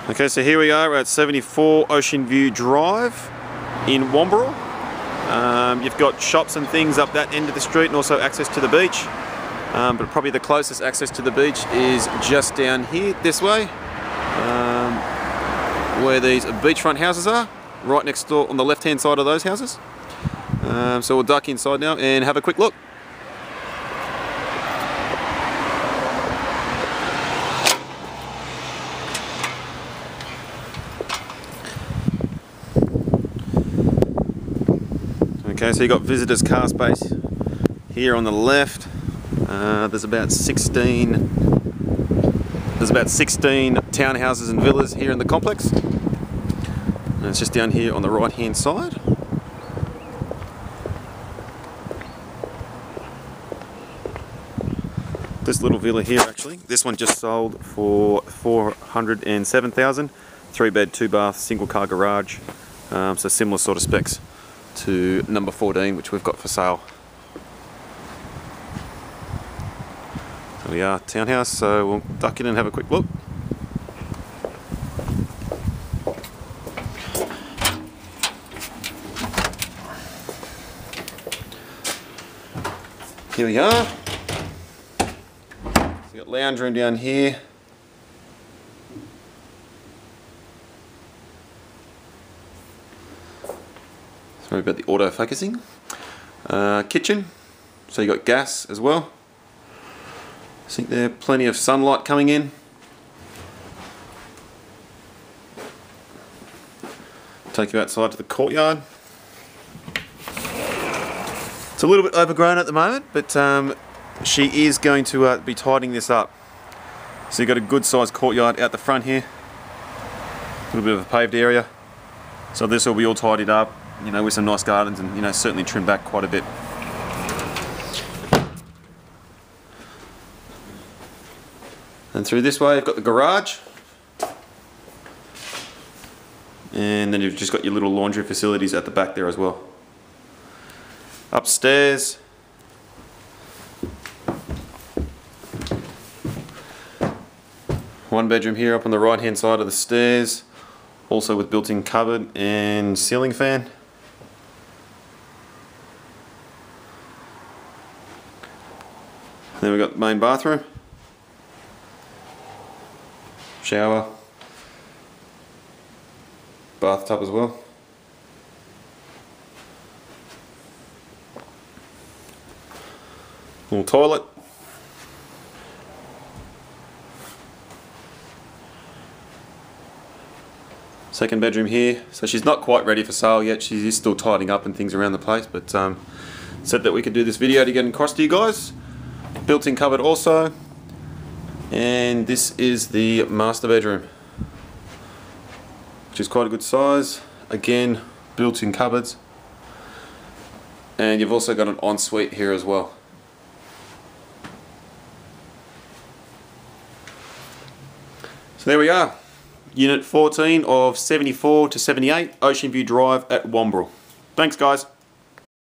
Okay, so here we are at 74 Ocean View Drive in Wamberal. You've got shops and things up that end of the street and also access to the beach. But probably the closest access to the beach is just down here, this way, where these beachfront houses are, right next door on the left-hand side of those houses. So we'll duck inside now and have a quick look. Okay, so you've got visitors car space here on the left. There's about 16 townhouses and villas here in the complex. And it's just down here on the right hand side. This little villa here, actually, this one just sold for $407,000. 3-bed, 2-bath, single car garage. So similar sort of specs to number 14, which we've got for sale. There we are, townhouse, so we'll duck in and have a quick look. Here we are. So we've got lounge room down here. Sorry about the auto focusing. Kitchen, so you got gas as well. I think there's plenty of sunlight coming in. Take you outside to the courtyard. It's a little bit overgrown at the moment, but she is going to be tidying this up. So you've got a good sized courtyard out the front here. A little bit of a paved area. So this will be all tidied up, you know, with some nice gardens and, you know, certainly trimmed back quite a bit. And through this way you've got the garage, and then you've just got your little laundry facilities at the back there as well. Upstairs, one bedroom here up on the right hand side of the stairs, also with built-in cupboard and ceiling fan. Then we've got the main bathroom. Shower, bathtub as well. Little toilet. Second bedroom here. So she's not quite ready for sale yet. She is still tidying up and things around the place, but said that we could do this video to get across to you guys. Built-in cupboard also. And this is the master bedroom, which is quite a good size. Again, built-in cupboards. And you've also got an ensuite here as well. So there we are. Unit 14 of 74 to 78 Ocean View Drive at Wamberal. Thanks guys.